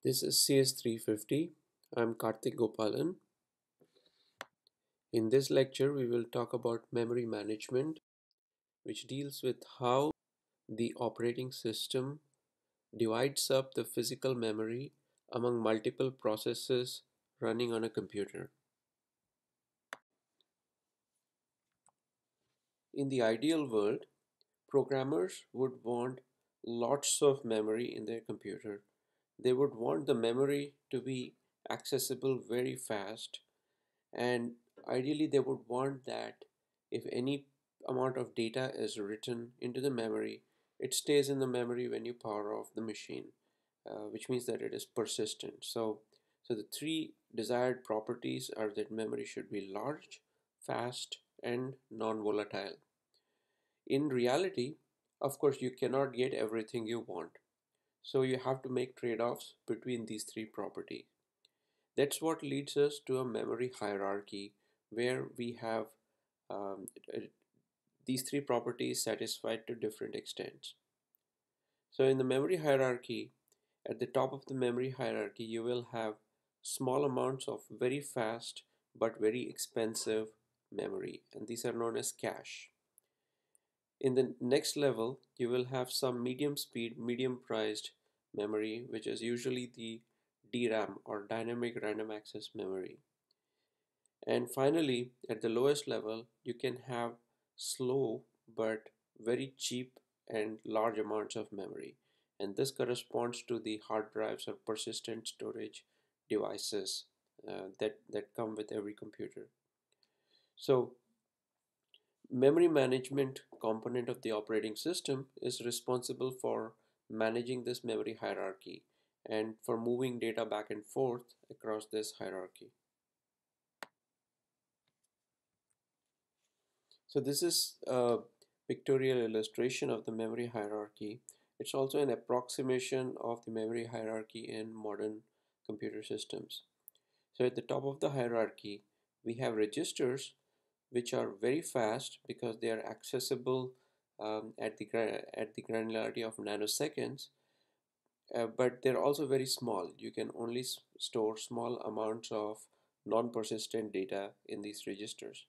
This is CS350. I'm Karthik Gopalan. In this lecture, we will talk about memory management, which deals with how the operating system divides up the physical memory among multiple processes running on a computer. In the ideal world, programmers would want lots of memory in their computer. They would want the memory to be accessible very fast, and ideally they would want that if any amount of data is written into the memory, it stays in the memory when you power off the machine, which means that it is persistent. So the three desired properties are that memory should be large, fast, and non-volatile. In reality, of course, you cannot get everything you want, so you have to make trade-offs between these three properties. That's what leads us to a memory hierarchy where we have um, uh, these three properties satisfied to different extents. So in the memory hierarchy, at the top of the memory hierarchy, you will have small amounts of very fast but very expensive memory, and these are known as cache. In the next level, you will have some medium speed, medium priced memory, which is usually the DRAM or dynamic random access memory. And finally, at the lowest level, you can have slow but very cheap and large amounts of memory. And this corresponds to the hard drives or persistent storage devices that come with every computer. So, memory management component of the operating system is responsible for managing this memory hierarchy and for moving data back and forth across this hierarchy. So this is a pictorial illustration of the memory hierarchy. It's also an approximation of the memory hierarchy in modern computer systems. So at the top of the hierarchy, we have registers which are very fast because they are accessible at the granularity of nanoseconds, but they're also very small. You can only store small amounts of non-persistent data in these registers.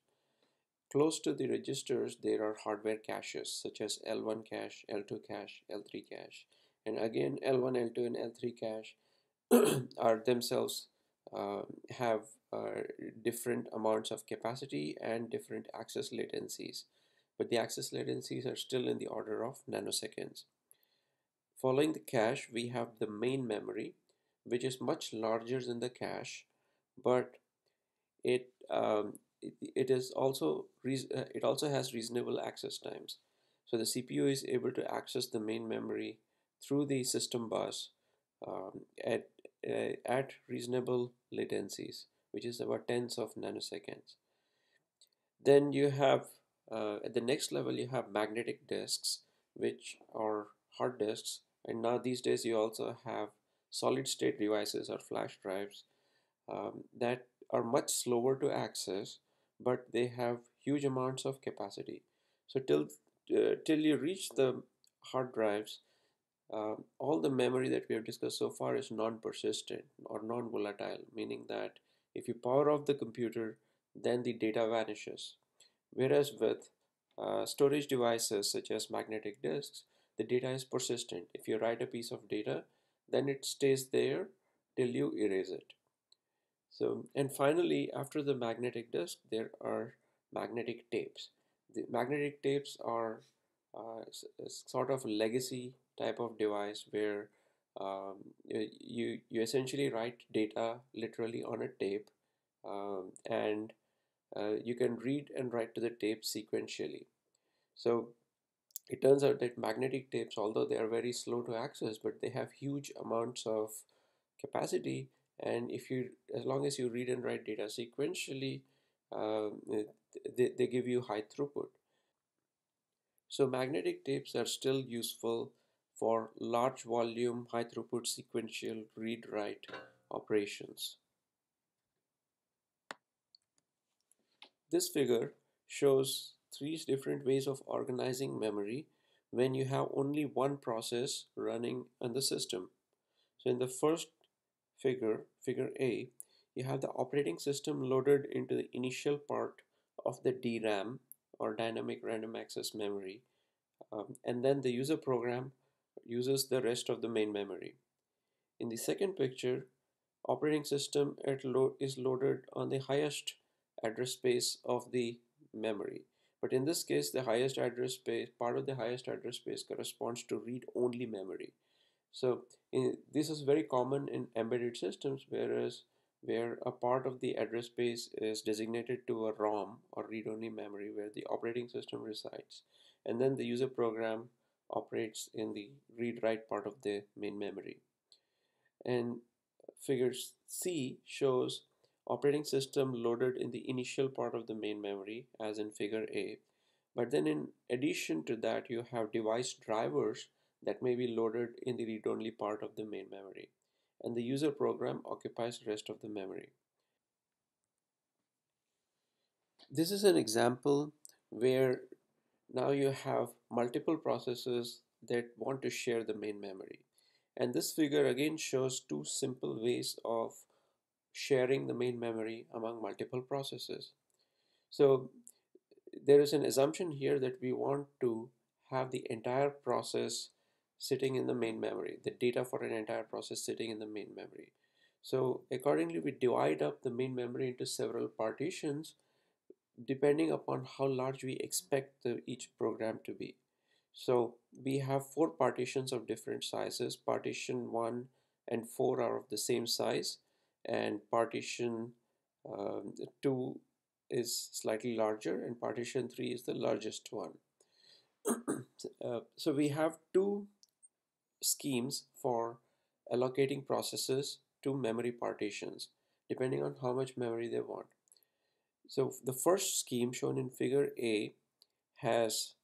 Close to the registers, there are hardware caches such as L1 cache, L2 cache, L3 cache. And again, L1, L2, and L3 cache are themselves have different amounts of capacity and different access latencies. But the access latencies are still in the order of nanoseconds. Following the cache, we have the main memory, which is much larger than the cache, but it is also it also has reasonable access times. So the CPU is able to access the main memory through the system bus um, at at reasonable latencies, which is about tens of nanoseconds. Then you have at the next level you have magnetic disks, which are hard disks, and now these days you also have solid state devices or flash drives that are much slower to access, but they have huge amounts of capacity. So till you reach the hard drives, all the memory that we have discussed so far is non-persistent or non-volatile, meaning that if you power off the computer, then the data vanishes. Whereas with storage devices such as magnetic disks, the data is persistent. If you write a piece of data, then it stays there till you erase it. So, and finally, after the magnetic disk, there are magnetic tapes. The magnetic tapes are sort of a legacy type of device where you essentially write data literally on a tape, and you can read and write to the tape sequentially. So it turns out that magnetic tapes, although they are very slow to access, but they have huge amounts of capacity. And if you, as long as you read and write data sequentially, uh, they give you high throughput. So magnetic tapes are still useful for large volume, high throughput sequential read write operations. This figure shows three different ways of organizing memory when you have only one process running on the system. So in the first figure A, you have the operating system loaded into the initial part of the DRAM, or dynamic random access memory, and then the user program uses the rest of the main memory. In the second picture, operating system is loaded on the highest address space of the memory. But in this case, the highest address space, part of the highest address space corresponds to read-only memory. So this is very common in embedded systems, where a part of the address space is designated to a ROM, or read-only memory, where the operating system resides, and then the user program operates in the read-write part of the main memory. And figure C shows operating system loaded in the initial part of the main memory, as in figure A. But then in addition to that, you have device drivers that may be loaded in the read-only part of the main memory. And the user program occupies the rest of the memory. This is an example where now you have multiple processes that want to share the main memory. And this figure again shows two simple ways of sharing the main memory among multiple processes. So there is an assumption here that we want to have the entire process sitting in the main memory, the data for an entire process sitting in the main memory. So accordingly, we divide up the main memory into several partitions depending upon how large we expect each program to be. So we have four partitions of different sizes. Partition 1 and 4 are of the same size, and partition 2 is slightly larger, and partition 3 is the largest one. So we have two schemes for allocating processes to memory partitions, depending on how much memory they want. So the first scheme, shown in figure A, has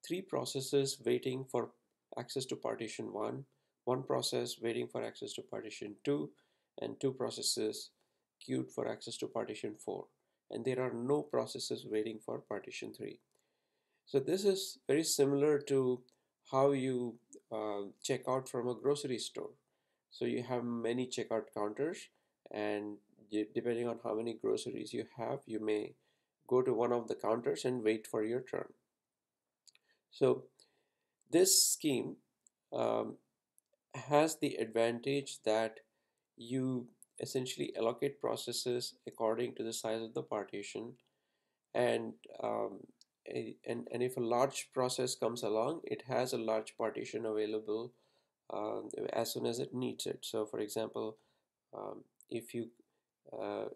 three processes waiting for access to partition 1, one process waiting for access to partition 2, and two processes queued for access to partition 4. And there are no processes waiting for partition 3. So this is very similar to how you check out from a grocery store. So you have many checkout counters, and depending on how many groceries you have, you may go to one of the counters and wait for your turn. So this scheme um, has the advantage that you essentially allocate processes according to the size of the partition, and and if a large process comes along, it has a large partition available as soon as it needs it. So for example, if you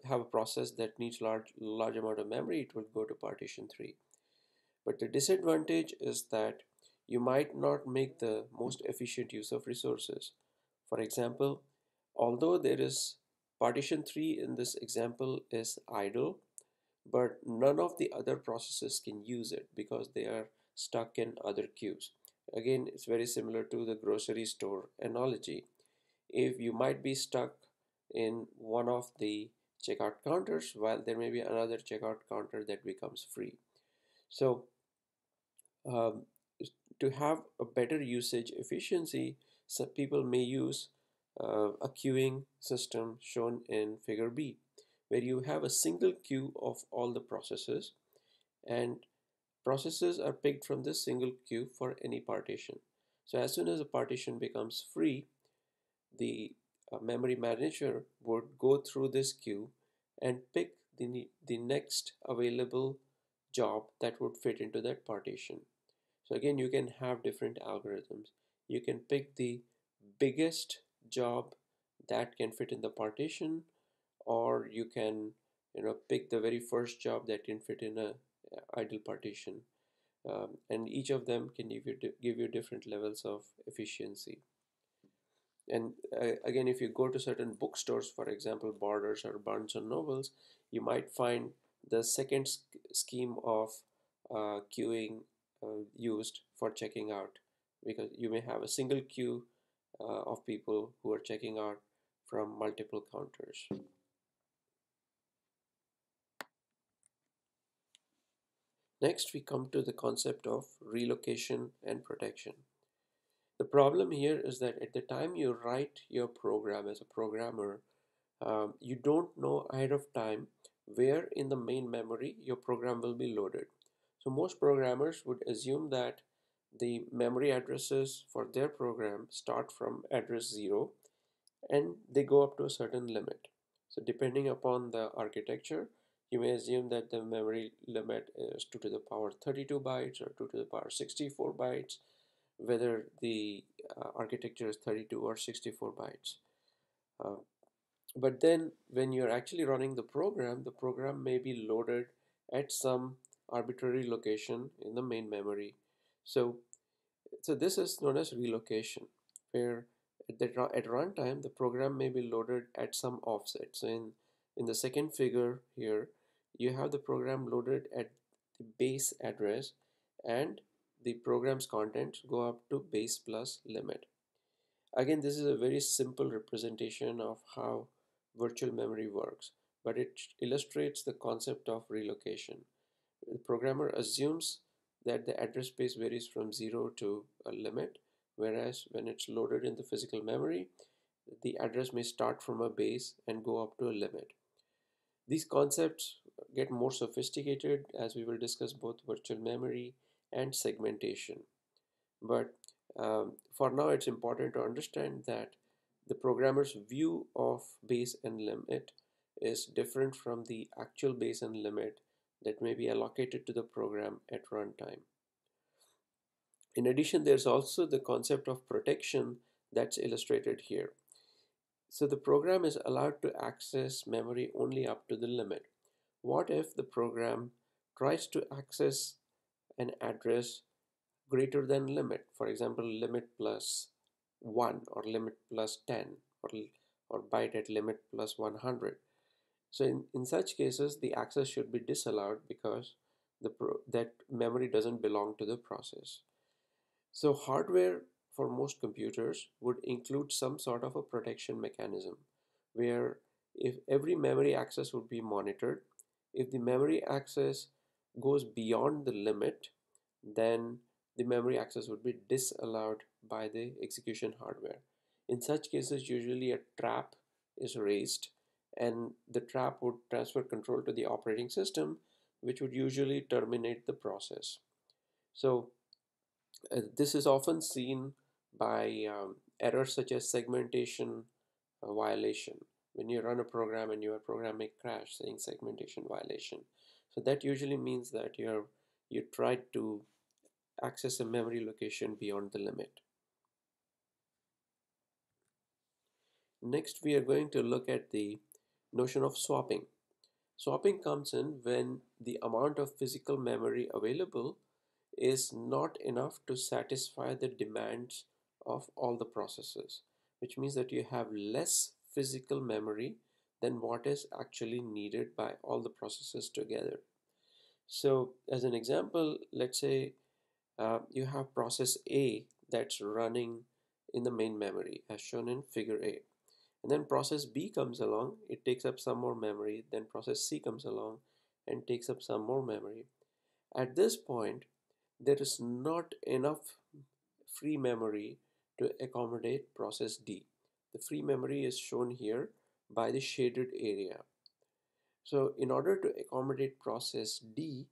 have a process that needs large amount of memory, it will go to partition 3. But the disadvantage is that you might not make the most efficient use of resources. For example, although there is partition 3 in this example is idle, but none of the other processes can use it because they are stuck in other queues. Again, it's very similar to the grocery store analogy. If you might be stuck in one of the checkout counters, while there may be another checkout counter that becomes free. So um, to have a better usage efficiency, some people may use a queuing system shown in figure B, where you have a single queue of all the processes, and processes are picked from this single queue for any partition. So as soon as a partition becomes free, the memory manager would go through this queue and pick the next available job that would fit into that partition. So again, you can have different algorithms. You can pick the biggest job that can fit in the partition, or you can pick the very first job that can fit in a idle partition. And each of them can give you different levels of efficiency. And again, if you go to certain bookstores, for example, Borders or Barnes and Nobles, you might find the second scheme of queuing used for checking out, because you may have a single queue of people who are checking out from multiple counters. Next, we come to the concept of relocation and protection. The problem here is that at the time you write your program as a programmer, You don't know ahead of time where in the main memory your program will be loaded. So most programmers would assume that the memory addresses for their program start from address 0 and they go up to a certain limit. So depending upon the architecture, you may assume that the memory limit is 2 to the power 32 bytes or 2 to the power 64 bytes, whether the architecture is 32 or 64 bytes. Uh, but then when you're actually running the program may be loaded at some arbitrary location in the main memory. So, so this is known as relocation, where at runtime the program may be loaded at some offset. So in the second figure here, you have the program loaded at the base address, and the program's contents go up to base plus limit. Again, this is a very simple representation of how virtual memory works, but it illustrates the concept of relocation. The programmer assumes that the address space varies from 0 to a limit, whereas when it's loaded in the physical memory, the address may start from a base and go up to a limit. These concepts get more sophisticated as we will discuss both virtual memory and segmentation. But for now, it's important to understand that the programmer's view of base and limit is different from the actual base and limit that may be allocated to the program at runtime. In addition, there's also the concept of protection that's illustrated here. So the program is allowed to access memory only up to the limit. What if the program tries to access an address greater than limit, for example limit plus 1 or limit plus 10 or byte at limit plus 100? So in such cases the access should be disallowed because that memory doesn't belong to the process. So hardware for most computers would include some sort of a protection mechanism where if every memory access would be monitored, if the memory access goes beyond the limit, then the memory access would be disallowed by the execution hardware. In such cases, usually a trap is raised and the trap would transfer control to the operating system, which would usually terminate the process. So this is often seen by errors such as segmentation violation. When you run a program and your program may crash saying segmentation violation. So that usually means that you tried to access a memory location beyond the limit. Next, we are going to look at the notion of swapping. Swapping comes in when the amount of physical memory available is not enough to satisfy the demands of all the processes, which means that you have less physical memory than what is actually needed by all the processes together. So, as an example, let's say you have process A that's running in the main memory as shown in figure A. And then process B comes along, it takes up some more memory. Then process C comes along and takes up some more memory. At this point, there is not enough free memory to accommodate process D. The free memory is shown here by the shaded area. So in order to accommodate process D,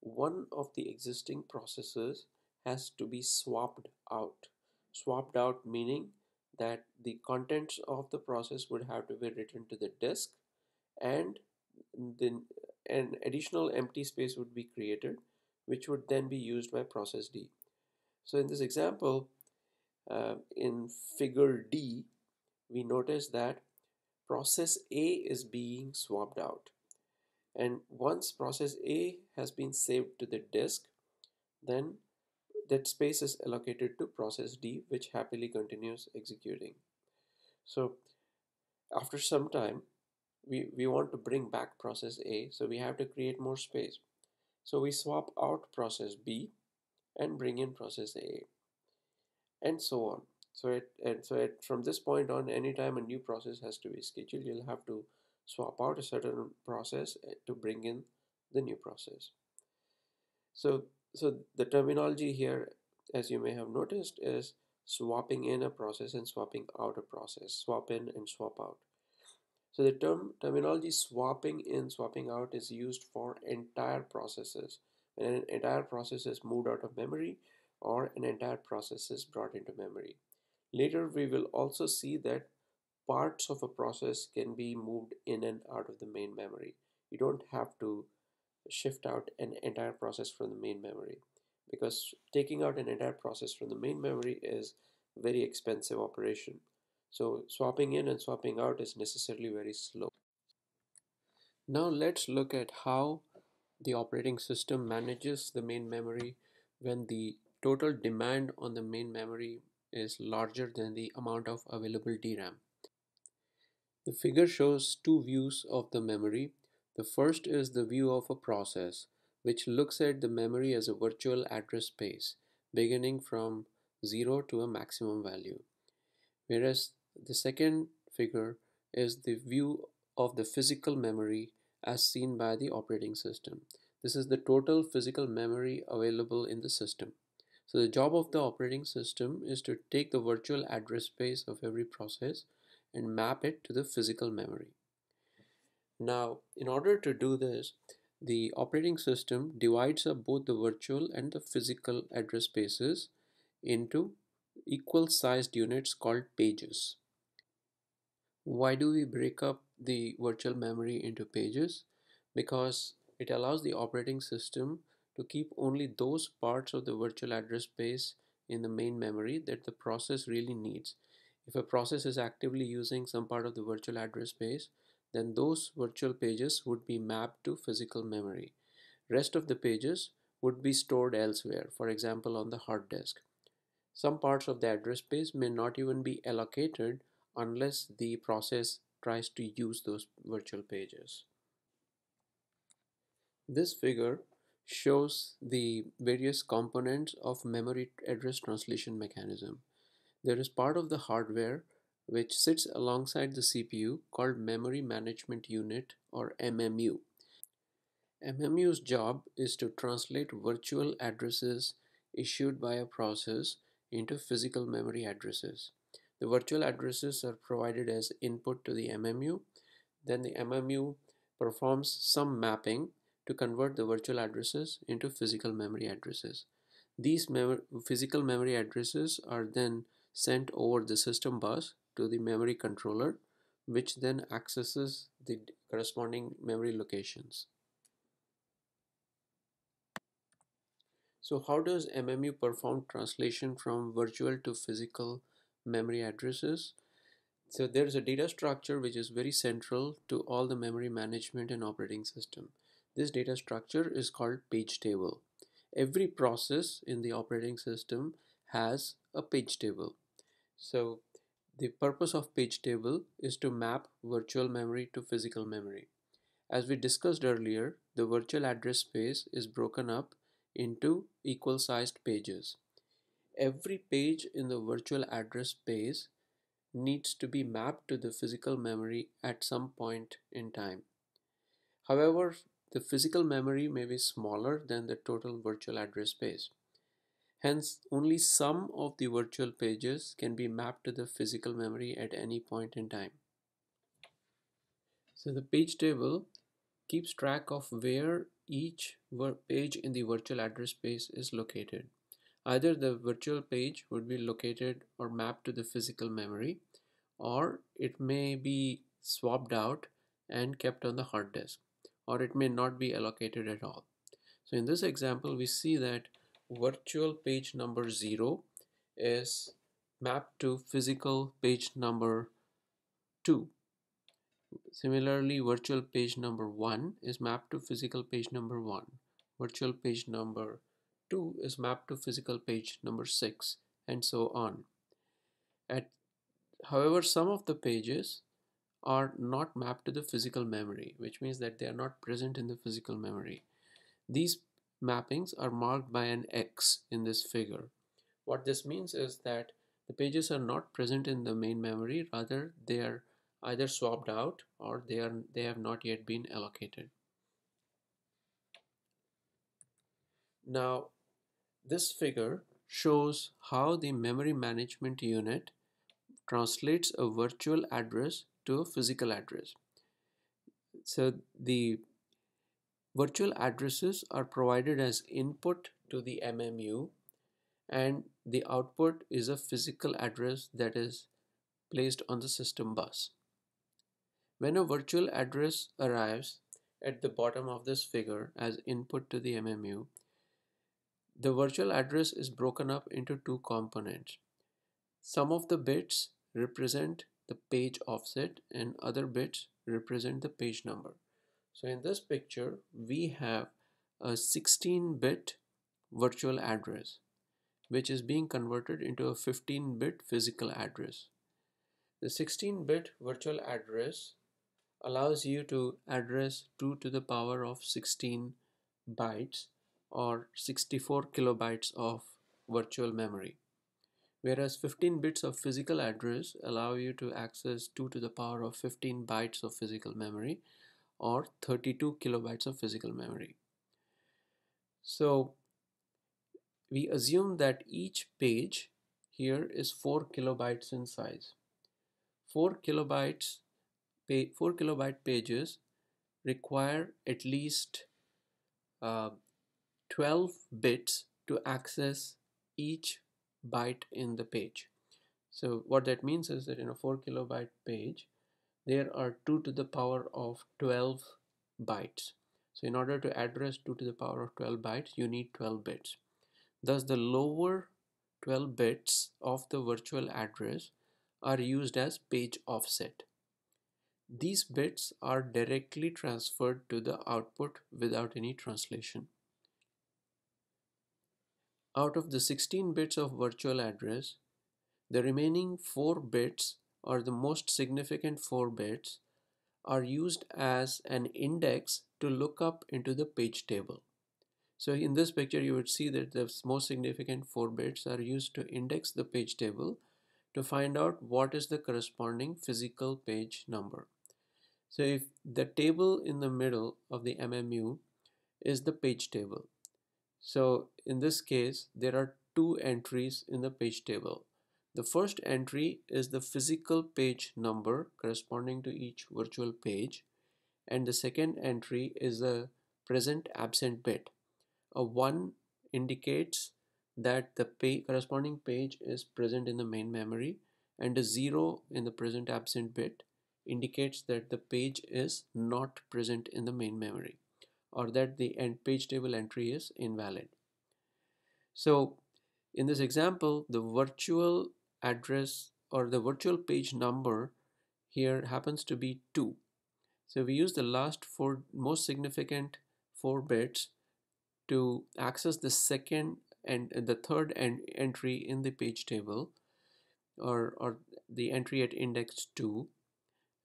one of the existing processes has to be swapped out. Swapped out meaning that the contents of the process would have to be written to the disk, and then an additional empty space would be created, which would then be used by process D. So in this example, in figure D, we notice that process A is being swapped out. And once process A has been saved to the disk, then that space is allocated to process D, which happily continues executing. So after some time, we want to bring back process A, so we have to create more space. So we swap out process B and bring in process A, and so on. From this point on, anytime a new process has to be scheduled, you'll have to swap out a certain process to bring in the new process. So the terminology here, as you may have noticed, is swapping in a process and swapping out a process. Swap in and swap out. So the terminology swapping in, swapping out is used for entire processes. When an entire process is moved out of memory or an entire process is brought into memory. Later, we will also see that parts of a process can be moved in and out of the main memory. You don't have to shift out an entire process from the main memory, because taking out an entire process from the main memory is a very expensive operation. So swapping in and swapping out is necessarily very slow. Now let's look at how the operating system manages the main memory when the total demand on the main memory is larger than the amount of available DRAM. The figure shows two views of the memory. The first is the view of a process, which looks at the memory as a virtual address space, beginning from 0 to a maximum value. Whereas the second figure is the view of the physical memory as seen by the operating system. This is the total physical memory available in the system. So the job of the operating system is to take the virtual address space of every process and map it to the physical memory. Now, in order to do this, the operating system divides up both the virtual and the physical address spaces into equal sized units called pages. Why do we break up the virtual memory into pages? Because it allows the operating system to keep only those parts of the virtual address space in the main memory that the process really needs. If a process is actively using some part of the virtual address space, then those virtual pages would be mapped to physical memory. Rest of the pages would be stored elsewhere, for example on the hard disk. Some parts of the address space may not even be allocated unless the process tries to use those virtual pages. This figure shows the various components of memory address translation mechanism. There is part of the hardware which sits alongside the CPU called Memory Management Unit or MMU. MMU's job is to translate virtual addresses issued by a process into physical memory addresses. The virtual addresses are provided as input to the MMU. Then the MMU performs some mapping to convert the virtual addresses into physical memory addresses. These physical memory addresses are then sent over the system bus to the memory controller, which then accesses the corresponding memory locations. So how does MMU perform translation from virtual to physical memory addresses? So there is a data structure which is very central to all the memory management and operating system. This data structure is called page table. Every process in the operating system has a page table. So the purpose of page table is to map virtual memory to physical memory. As we discussed earlier, the virtual address space is broken up into equal sized pages. Every page in the virtual address space needs to be mapped to the physical memory at some point in time. However, the physical memory may be smaller than the total virtual address space. Hence, only some of the virtual pages can be mapped to the physical memory at any point in time. So the page table keeps track of where each page in the virtual address space is located. Either the virtual page would be located or mapped to the physical memory, or it may be swapped out and kept on the hard disk, or it may not be allocated at all. So in this example, we see that virtual page number 0 is mapped to physical page number 2. Similarly, virtual page number 1 is mapped to physical page number 1. Virtual page number 2 is mapped to physical page number 6, and so on. However, some of the pages are not mapped to the physical memory, which means that they are not present in the physical memory. These mappings are marked by an X in this figure. What this means is that the pages are not present in the main memory, rather they are either swapped out or they have not yet been allocated. Now, this figure shows how the memory management unit translates a virtual address to a physical address. So the virtual addresses are provided as input to the MMU, and the output is a physical address that is placed on the system bus. When a virtual address arrives at the bottom of this figure as input to the MMU, the virtual address is broken up into two components. Some of the bits represent the page offset and other bits represent the page number. So in this picture, we have a 16-bit virtual address which is being converted into a 15-bit physical address. The 16-bit virtual address allows you to address 2 to the power of 16 bytes or 64 kilobytes of virtual memory, whereas 15 bits of physical address allow you to access 2 to the power of 15 bytes of physical memory or 32 kilobytes of physical memory. So we assume that each page here is 4 kilobytes in size. 4 kilobytes 4 kilobyte pages require at least uh, 12 bits to access each byte in the page. So what that means is that in a 4 kilobyte page, there are 2 to the power of 12 bytes. So in order to address 2 to the power of 12 bytes, you need 12 bits. Thus, the lower 12 bits of the virtual address are used as page offset. These bits are directly transferred to the output without any translation. Out of the 16 bits of virtual address, the remaining 4 bits, or the most significant 4 bits, are used as an index to look up into the page table. So in this picture, you would see that the most significant 4 bits are used to index the page table to find out what is the corresponding physical page number. So if the table in the middle of the MMU is the page table. So in this case, there are two entries in the page table. The first entry is the physical page number corresponding to each virtual page, and the second entry is a present absent bit. A 1 indicates that the corresponding page is present in the main memory, and a 0 in the present absent bit indicates that the page is not present in the main memory, or that the page table entry is invalid. So in this example, the virtual address or the virtual page number here happens to be 2. So we use the last 4 most significant 4 bits to access the second and the third entry in the page table, or the entry at index 2,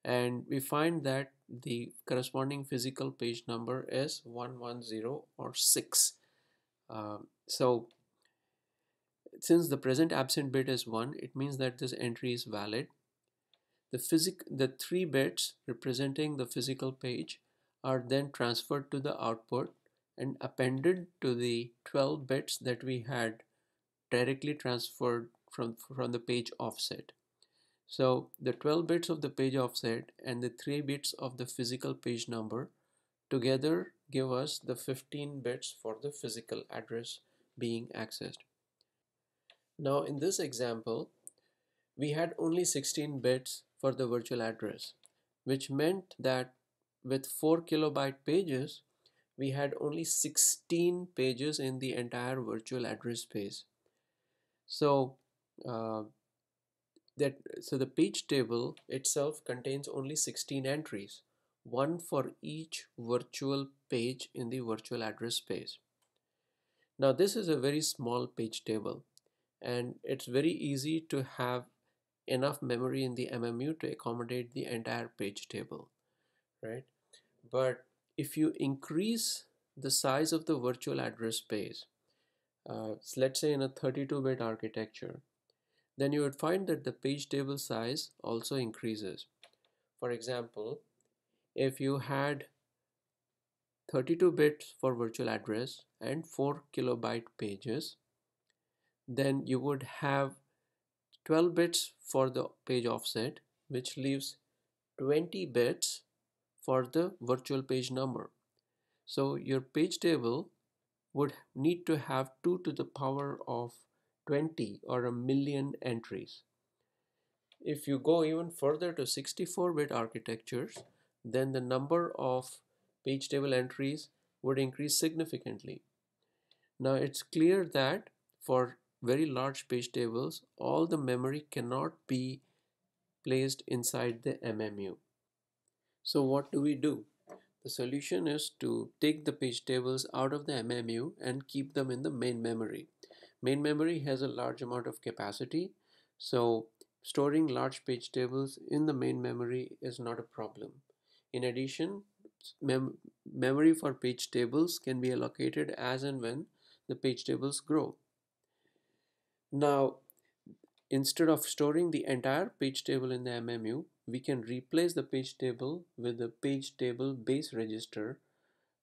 and we find that the corresponding physical page number is 110 or 6. So since the present absent bit is 1, it means that this entry is valid. The 3 bits representing the physical page are then transferred to the output and appended to the 12 bits that we had directly transferred from the page offset. So the 12 bits of the page offset and the 3 bits of the physical page number together give us the 15 bits for the physical address being accessed. Now in this example, we had only 16 bits for the virtual address, which meant that with 4 kilobyte pages, we had only 16 pages in the entire virtual address space. So the page table itself contains only 16 entries, one for each virtual page in the virtual address space. Now this is a very small page table, and it's very easy to have enough memory in the MMU to accommodate the entire page table, right? But if you increase the size of the virtual address space, let's say in a 32-bit architecture, then you would find that the page table size also increases. For example, if you had 32 bits for virtual address and 4 kilobyte pages, then you would have 12 bits for the page offset, which leaves 20 bits for the virtual page number. So your page table would need to have 2 to the power of 20 or a million entries. If you go even further to 64-bit architectures, then the number of page table entries would increase significantly. Now it's clear that for very large page tables, all the memory cannot be placed inside the MMU. So what do we do? The solution is to take the page tables out of the MMU and keep them in the main memory. Main memory has a large amount of capacity, so storing large page tables in the main memory is not a problem. In addition, memory for page tables can be allocated as and when the page tables grow. Now, instead of storing the entire page table in the MMU, we can replace the page table with the page table base register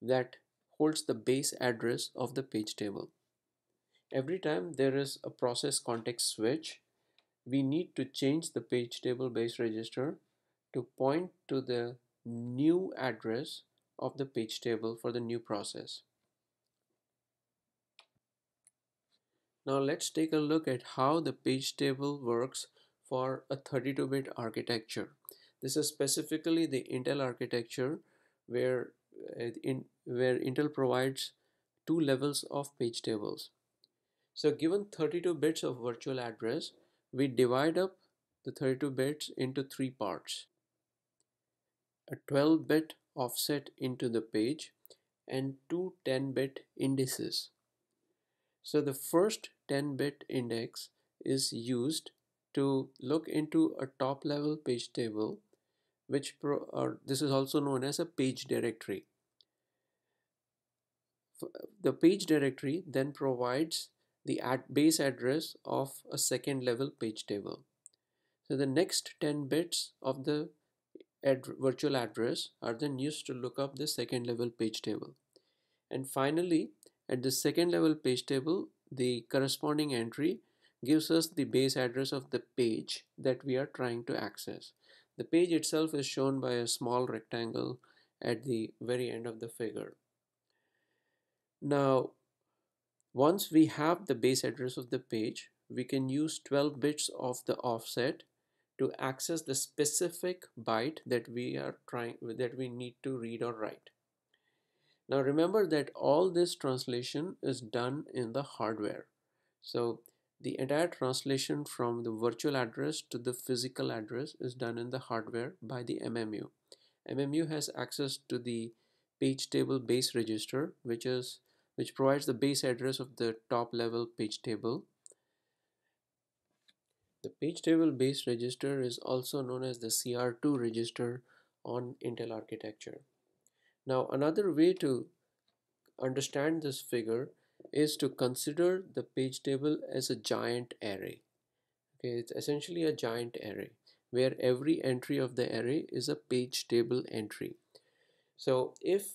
that holds the base address of the page table. Every time there is a process context switch, we need to change the page table base register to point to the new address of the page table for the new process. Now let's take a look at how the page table works for a 32-bit architecture. This is specifically the Intel architecture where, where Intel provides two levels of page tables. So given 32 bits of virtual address, we divide up the 32 bits into three parts. A 12-bit offset into the page and two 10-bit indices. So the first 10-bit index is used to look into a top level page table, this is also known as a page directory. The page directory then provides the base address of a second level page table. So the next 10 bits of the virtual address are then used to look up the second level page table. And finally, at the second level page table, the corresponding entry gives us the base address of the page that we are trying to access. The page itself is shown by a small rectangle at the very end of the figure. Now, once we have the base address of the page, we can use 12 bits of the offset to access the specific byte that we need to read or write. Now remember that all this translation is done in the hardware. So the entire translation from the virtual address to the physical address is done in the hardware by the MMU. MMU has access to the page table base register, which provides the base address of the top level page table. The page table base register is also known as the CR2 register on Intel architecture. Now another way to understand this figure is to consider the page table as a giant array. Okay, it's essentially a giant array where every entry of the array is a page table entry. So if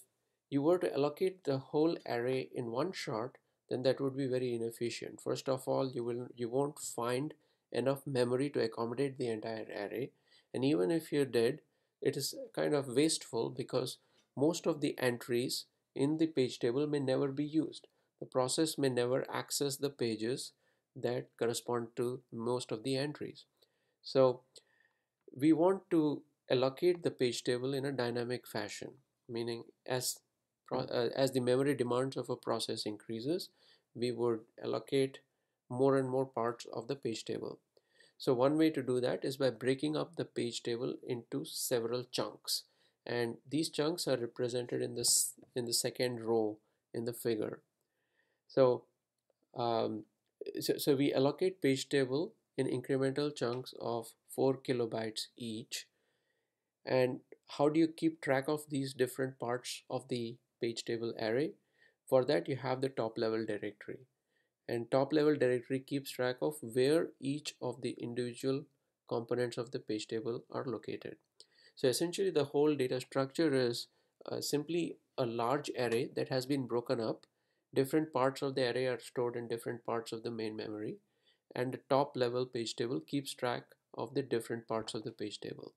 you were to allocate the whole array in one shot, then that would be very inefficient. First of all, you won't find enough memory to accommodate the entire array, and even if you did, it is kind of wasteful because most of the entries in the page table may never be used. The process may never access the pages that correspond to most of the entries. So we want to allocate the page table in a dynamic fashion, meaning as the memory demands of a process increases, we would allocate more and more parts of the page table. So one way to do that is by breaking up the page table into several chunks, and these chunks are represented in the second row in the figure. So um, so we allocate page table in incremental chunks of 4 kilobytes each. And how do you keep track of these different parts of the page table array? For that, you have the top level directory. And top level directory keeps track of where each of the individual components of the page table are located. So essentially the whole data structure is simply a large array that has been broken up. Different parts of the array are stored in different parts of the main memory, and the top level page table keeps track of the different parts of the page table.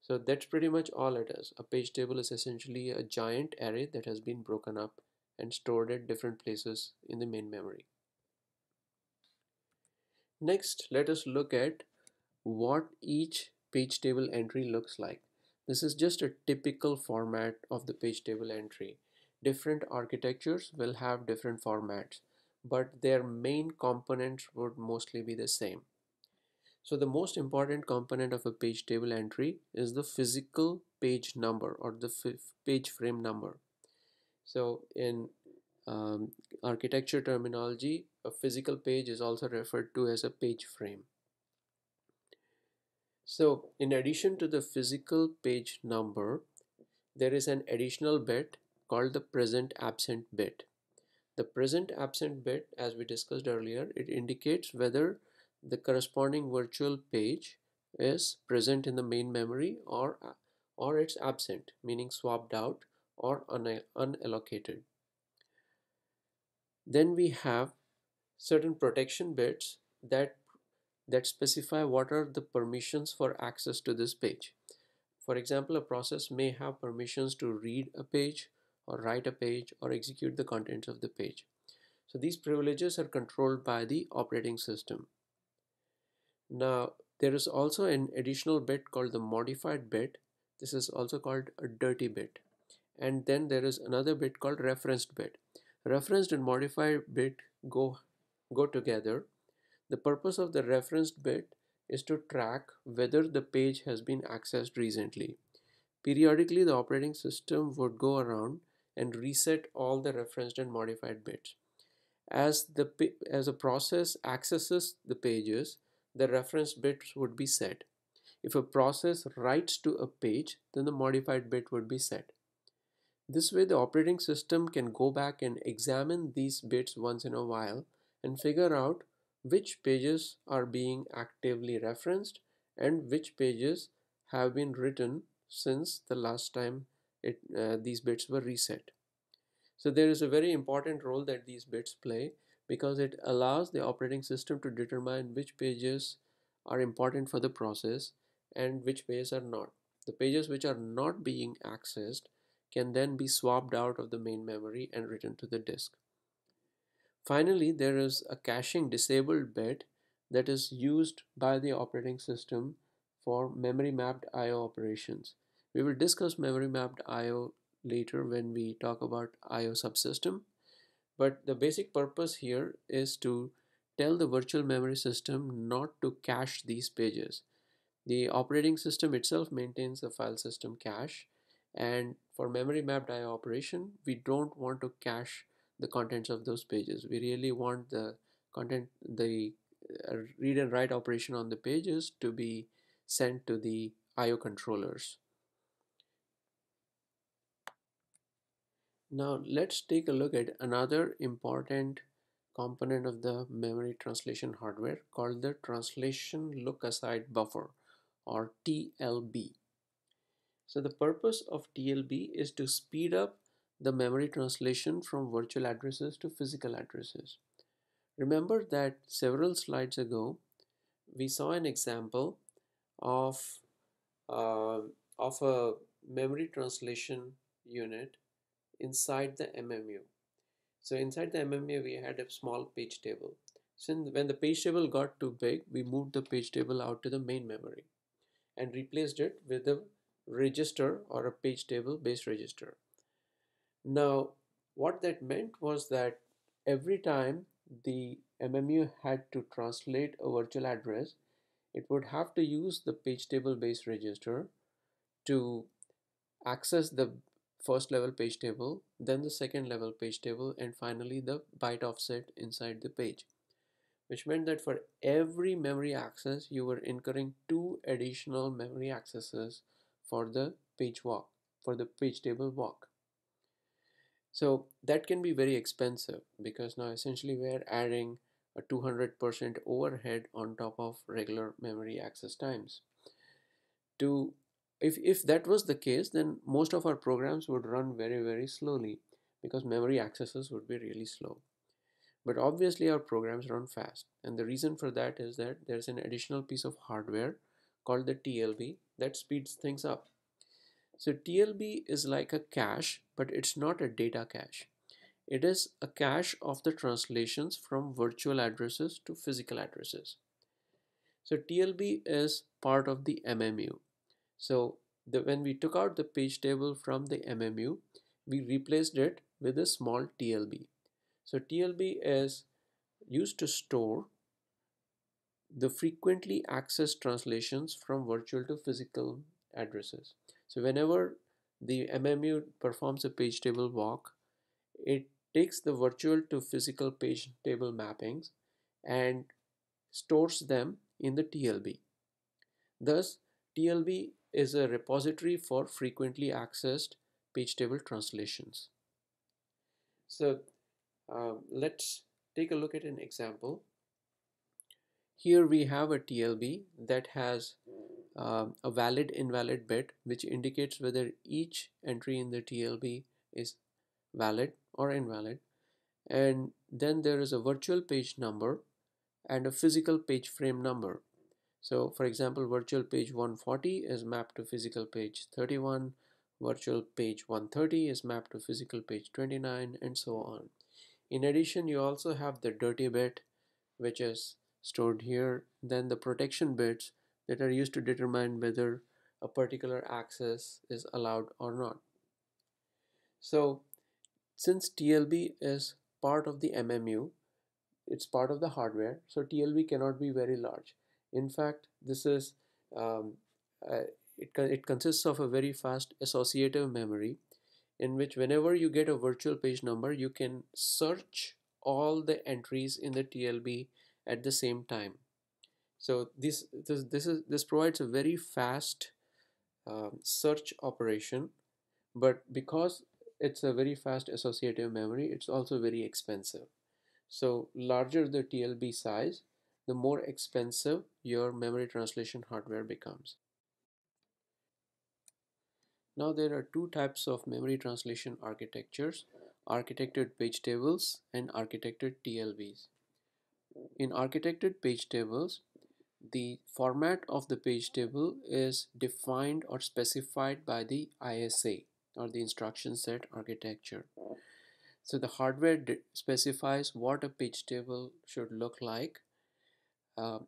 So that's pretty much all it is. A page table is essentially a giant array that has been broken up and stored at different places in the main memory. Next, let us look at what each page table entry looks like. This is just a typical format of the page table entry. Different architectures will have different formats, but their main components would mostly be the same. So the most important component of a page table entry is the physical page number or the page frame number. So in um, architecture terminology, a physical page is also referred to as a page frame. So in addition to the physical page number, there is an additional bit called the present absent bit. The present absent bit, as we discussed earlier, it indicates whether the corresponding virtual page is present in the main memory or it's absent, meaning swapped out or unallocated. Then we have certain protection bits that specify what are the permissions for access to this page. For example, a process may have permissions to read a page or write a page or execute the contents of the page. So these privileges are controlled by the operating system. Now, there is also an additional bit called the modified bit. This is also called a dirty bit. And then there is another bit called referenced bit. Referenced and modified bit go together. The purpose of the referenced bit is to track whether the page has been accessed recently. Periodically, the operating system would go around and reset all the referenced and modified bits. As a process accesses the pages, the reference bits would be set. If a process writes to a page, then the modified bit would be set. This way, the operating system can go back and examine these bits once in a while and figure out which pages are being actively referenced and which pages have been written since the last time these bits were reset. So there is a very important role that these bits play because it allows the operating system to determine which pages are important for the process and which pages are not. The pages which are not being accessed can then be swapped out of the main memory and written to the disk. Finally, there is a caching disabled bit that is used by the operating system for memory mapped I/O operations. We will discuss memory mapped I/O later when we talk about I/O subsystem, but the basic purpose here is to tell the virtual memory system not to cache these pages. The operating system itself maintains a file system cache, and for memory mapped I/O operation, we don't want to cache the contents of those pages. We really want the content, the read and write operation on the pages to be sent to the I/O controllers. Now let's take a look at another important component of the memory translation hardware called the translation look-aside buffer or TLB. So the purpose of TLB is to speed up the memory translation from virtual addresses to physical addresses. Remember that several slides ago we saw an example of, uh, of a memory translation unit inside the MMU. So inside the MMU we had a small page table. Since when the page table got too big, we moved the page table out to the main memory and replaced it with a register or a page table based register. Now what that meant was that every time the MMU had to translate a virtual address, it would have to use the page table based register to access the first level page table, then the second level page table, and finally the byte offset inside the page, which meant that for every memory access you were incurring 2 additional memory accesses for the page walk, for the page table walk. So that can be very expensive because now essentially we're adding a 200% overhead on top of regular memory access times. To if that was the case, then most of our programs would run very slowly because memory accesses would be really slow. But obviously our programs run fast, and the reason for that is that there's an additional piece of hardware called the TLB that speeds things up. So TLB is like a cache, but it's not a data cache. It is a cache of the translations from virtual addresses to physical addresses. So TLB is part of the MMU. So when we took out the page table from the MMU, we replaced it with a small TLB. So TLB is used to store the frequently accessed translations from virtual to physical addresses. So whenever the MMU performs a page table walk, it takes the virtual to physical page table mappings and stores them in the TLB. Thus, TLB is a repository for frequently accessed page table translations. So let's take a look at an example. Here we have a TLB that has a valid invalid bit which indicates whether each entry in the TLB is valid or invalid, and then there is a virtual page number and a physical page frame number. So for example, virtual page 140 is mapped to physical page 31, virtual page 130 is mapped to physical page 29, and so on. In addition, you also have the dirty bit, which is stored here, then the protection bits that are used to determine whether a particular access is allowed or not. So since TLB is part of the MMU, it's part of the hardware, so TLB cannot be very large. In fact, this is um, it consists of a very fast associative memory in which whenever you get a virtual page number, you can search all the entries in the TLB at the same time. So this provides a very fast search operation, but because it's a very fast associative memory, it's also very expensive. So larger the TLB size, the more expensive your memory translation hardware becomes. Now there are two types of memory translation architectures: architected page tables and architected TLBs. In architected page tables, the format of the page table is defined or specified by the ISA, or the instruction set architecture. So the hardware specifies what a page table should look like,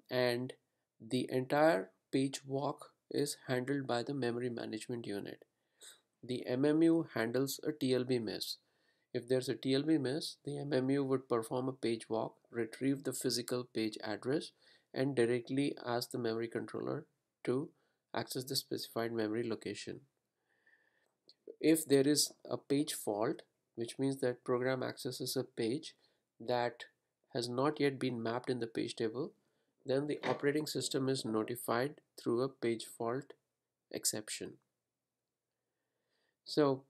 and the entire page walk is handled by the memory management unit. The MMU handles a TLB miss. If there's a TLB miss, the MMU would perform a page walk, retrieve the physical page address, and directly ask the memory controller to access the specified memory location. If there is a page fault, which means that program accesses a page that has not yet been mapped in the page table, then the operating system is notified through a page fault exception. So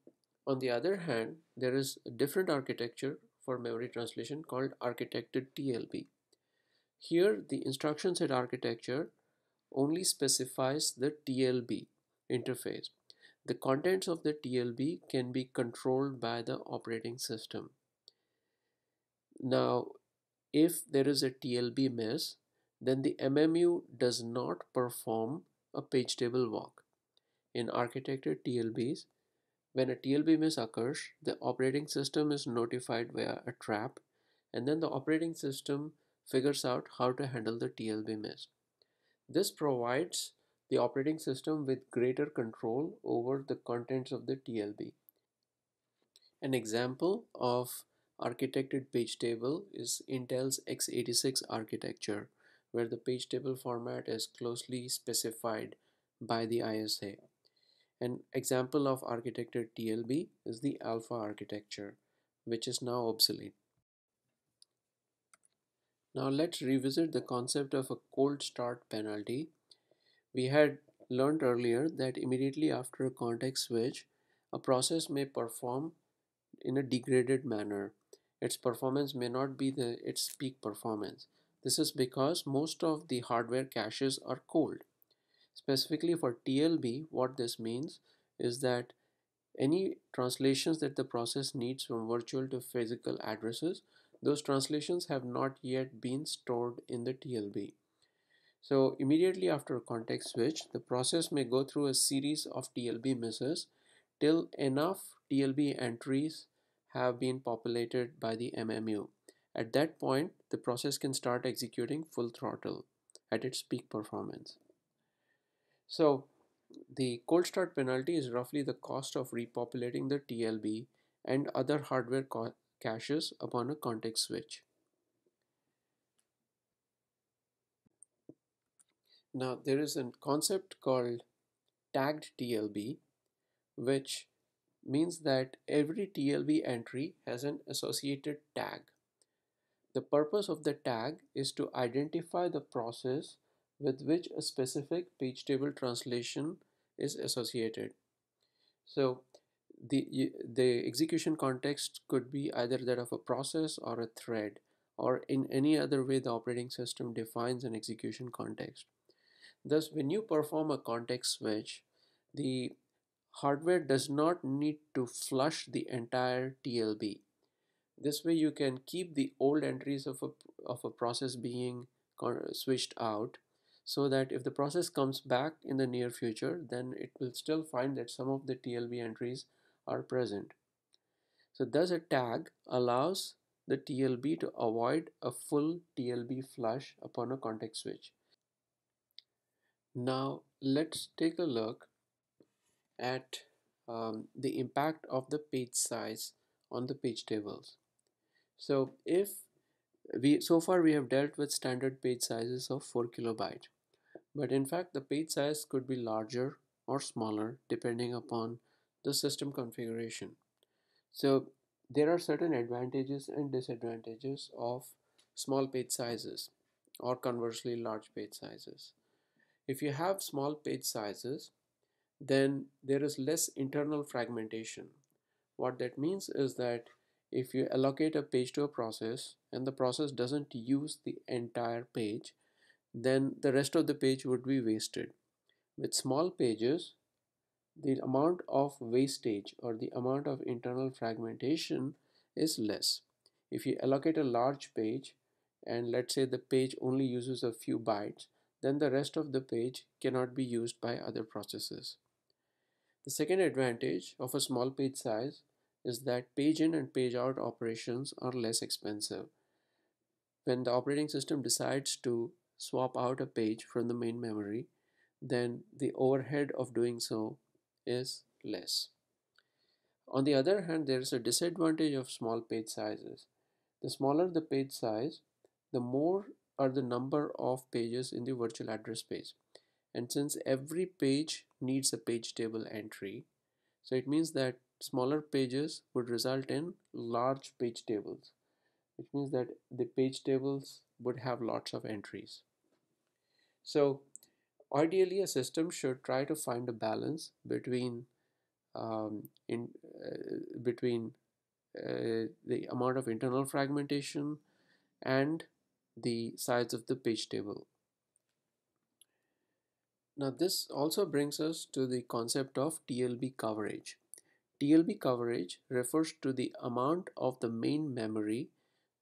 on the other hand, there is a different architecture for memory translation called architected TLB. Here the instruction set architecture only specifies the TLB interface. The contents of the TLB can be controlled by the operating system. Now, if there is a TLB miss, then the MMU does not perform a page table walk. In architected TLBs, when a TLB miss occurs, the operating system is notified via a trap, and then the operating system figures out how to handle the TLB miss. This provides the operating system with greater control over the contents of the TLB. An example of architected page table is Intel's x86 architecture, where the page table format is closely specified by the ISA. An example of architected TLB is the Alpha architecture, which is now obsolete. Now let's revisit the concept of a cold start penalty. We had learned earlier that immediately after a context switch, a process may perform in a degraded manner. Its performance may not be its peak performance. This is because most of the hardware caches are cold. Specifically for TLB, what this means is that any translations that the process needs from virtual to physical addresses, those translations have not yet been stored in the TLB. So immediately after a context switch, the process may go through a series of TLB misses till enough TLB entries have been populated by the MMU. At that point, the process can start executing full throttle at its peak performance. So the cold start penalty is roughly the cost of repopulating the TLB and other hardware caches upon a context switch. Now there is a concept called tagged TLB, which means that every TLB entry has an associated tag. The purpose of the tag is to identify the process with which a specific page table translation is associated. So the execution context could be either that of a process or a thread, or in any other way the operating system defines an execution context. Thus, when you perform a context switch, the hardware does not need to flush the entire TLB. This way you can keep the old entries of a process being switched out, so that if the process comes back in the near future, then it will still find that some of the TLB entries are present. So thus a tag allows the TLB to avoid a full TLB flush upon a context switch. Now let's take a look at the impact of the page size on the page tables. So if so far we have dealt with standard page sizes of 4 kilobyte, but in fact the page size could be larger or smaller depending upon the system configuration. So there are certain advantages and disadvantages of small page sizes, or conversely large page sizes. If you have small page sizes, then there is less internal fragmentation. What that means is that if you allocate a page to a process and the process doesn't use the entire page, then the rest of the page would be wasted. With small pages, the amount of wastage or the amount of internal fragmentation is less. If you allocate a large page and let's say the page only uses a few bytes, then the rest of the page cannot be used by other processes. The second advantage of a small page size is that page in and page out operations are less expensive. When the operating system decides to swap out a page from the main memory, then the overhead of doing so is less. On the other hand, there is a disadvantage of small page sizes. The smaller the page size, the more are the number of pages in the virtual address space. And since every page needs a page table entry, so it means that smaller pages would result in large page tables, which means that the page tables would have lots of entries. So ideally, a system should try to find a balance in between the amount of internal fragmentation and the size of the page table. Now this also brings us to the concept of TLB coverage. TLB coverage refers to the amount of the main memory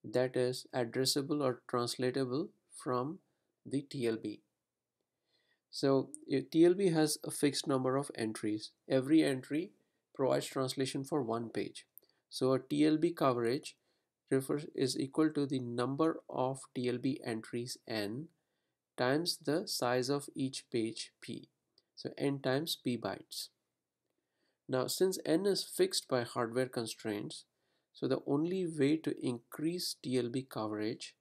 that is addressable or translatable from the TLB. So if TLB has a fixed number of entries. Every entry provides translation for one page. So a TLB coverage is equal to the number of TLB entries n times the size of each page p. So n times p bytes. Now since n is fixed by hardware constraints, so the only way to increase TLB coverage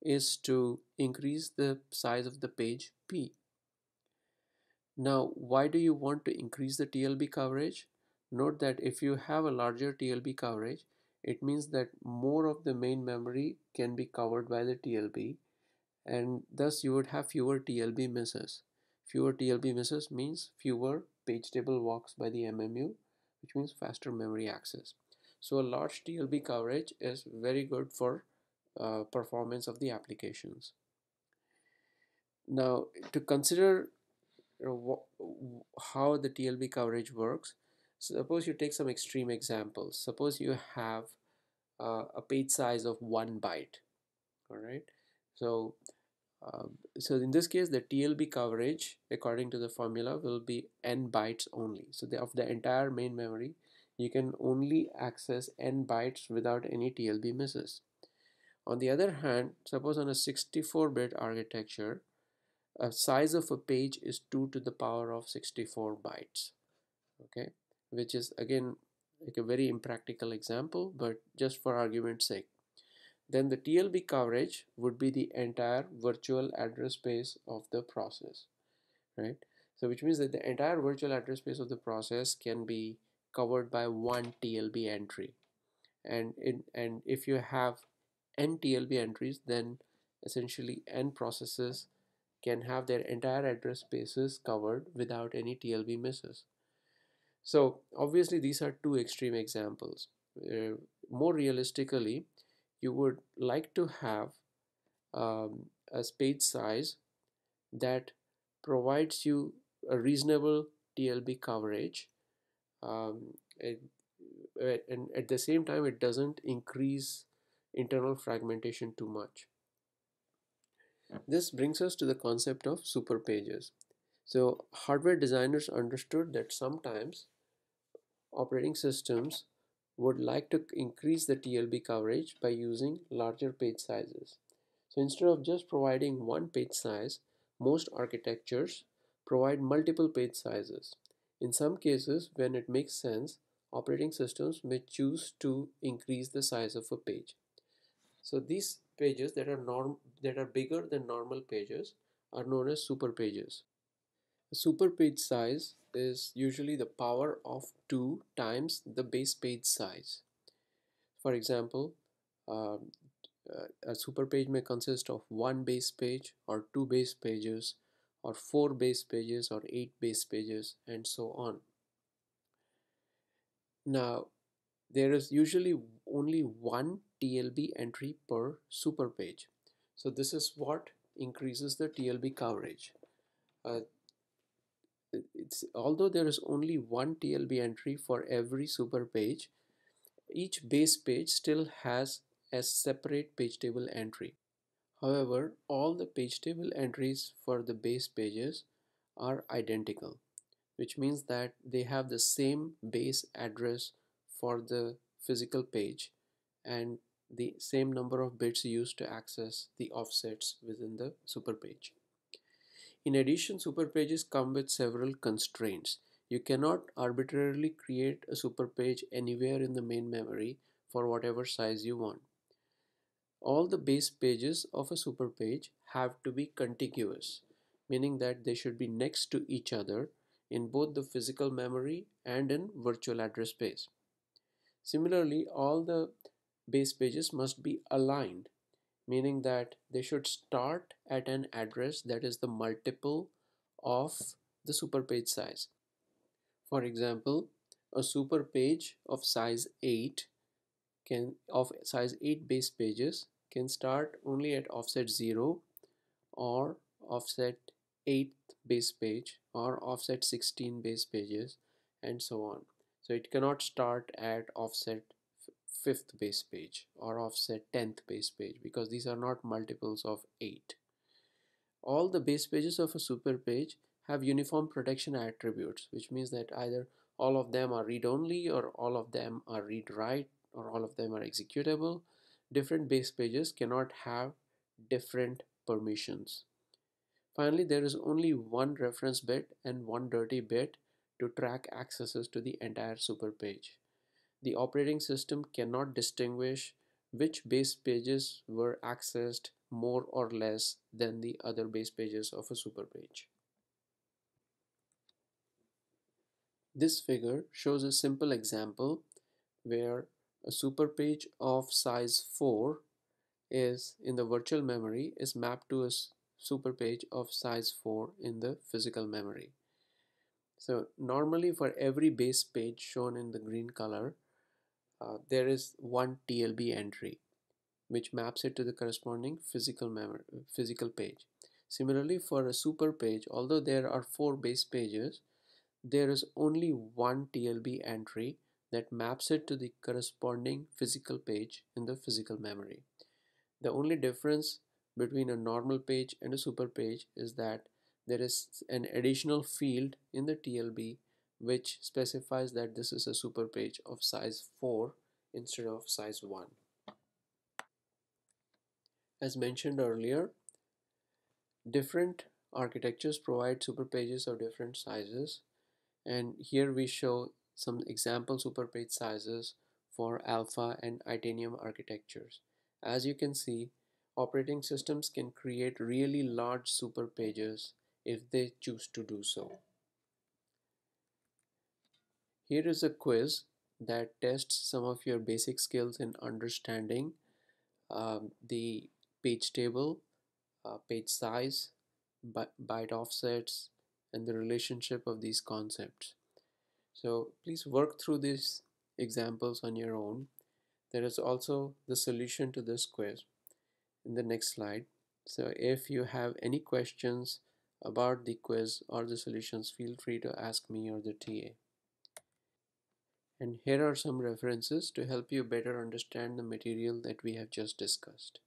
is to increase the size of the page p. Now, why do you want to increase the TLB coverage? Note that if you have a larger TLB coverage, it means that more of the main memory can be covered by the TLB, and thus you would have fewer TLB misses. Fewer TLB misses means fewer page table walks by the MMU, which means faster memory access. So a large TLB coverage is very good for performance of the applications. Now, to consider how the TLB coverage works. Suppose you take some extreme examples. Suppose you have a page size of 1 byte. All right. So So in this case, the TLB coverage, according to the formula, will be n bytes only. So of the entire main memory, you can only access n bytes without any TLB misses. On the other hand, suppose on a 64-bit architecture, a size of a page is 2 to the power of 64 bytes, okay, which is again like a very impractical example, but just for argument's sake. Then the TLB coverage would be the entire virtual address space of the process, right? So which means that the entire virtual address space of the process can be covered by one TLB entry. And if you have n TLB entries, then essentially n processes can have their entire address spaces covered without any TLB misses. So obviously these are two extreme examples. More realistically, you would like to have a page size that provides you a reasonable TLB coverage, um, and, and at the same time it doesn't increase internal fragmentation too much. This brings us to the concept of superpages. So hardware designers understood that sometimes operating systems would like to increase the TLB coverage by using larger page sizes. So instead of just providing one page size, most architectures provide multiple page sizes. In some cases, when it makes sense, operating systems may choose to increase the size of a page. So these pages that are bigger than normal pages are known as superpages. A superpage size is usually the power of 2 times the base page size. For example, um, a superpage may consist of one base page or two base pages or four base pages or eight base pages and so on. Now, there is usually only one TLB entry per superpage. So this is what increases the TLB coverage. Uh, although there is only one TLB entry for every super page, each base page still has a separate page table entry. However, all the page table entries for the base pages are identical, which means that they have the same base address for the physical page and the same number of bits used to access the offsets within the superpage. In addition, superpages come with several constraints. You cannot arbitrarily create a superpage anywhere in the main memory for whatever size you want. All the base pages of a superpage have to be contiguous, meaning that they should be next to each other in both the physical memory and in virtual address space. Similarly, all the base pages must be aligned, meaning that they should start at an address that is the multiple of the superpage size. For example, a superpage of size 8 size 8 base pages can start only at offset 0 or offset 8th base page or offset 16 base pages and so on. So it cannot start at offset 5th base page or offset 10th base page because these are not multiples of 8. All the base pages of a super page have uniform protection attributes, which means that either all of them are read-only or all of them are read-write or all of them are executable. Different base pages cannot have different permissions. Finally, there is only one reference bit and one dirty bit to track accesses to the entire super page. The operating system cannot distinguish which base pages were accessed more or less than the other base pages of a superpage. This figure shows a simple example where a superpage of size 4 is in the virtual memory is mapped to a superpage of size 4 in the physical memory. So normally for every base page shown in the green color, there is one TLB entry which maps it to the corresponding physical page. Similarly, for a super page, although there are 4 base pages, there is only one TLB entry that maps it to the corresponding physical page in the physical memory. The only difference between a normal page and a super page is that there is an additional field in the TLB which specifies that this is a super page of size 4 instead of size 1. As mentioned earlier, different architectures provide super pages of different sizes, and here we show some example superpage sizes for alpha and Itanium architectures. As you can see, operating systems can create really large superpages if they choose to do so. Here is a quiz that tests some of your basic skills in understanding the page table, page size, byte offsets, and the relationship of these concepts. So please work through these examples on your own. There is also the solution to this quiz in the next slide. So if you have any questions about the quiz or the solutions, feel free to ask me or the TA. And here are some references to help you better understand the material that we have just discussed.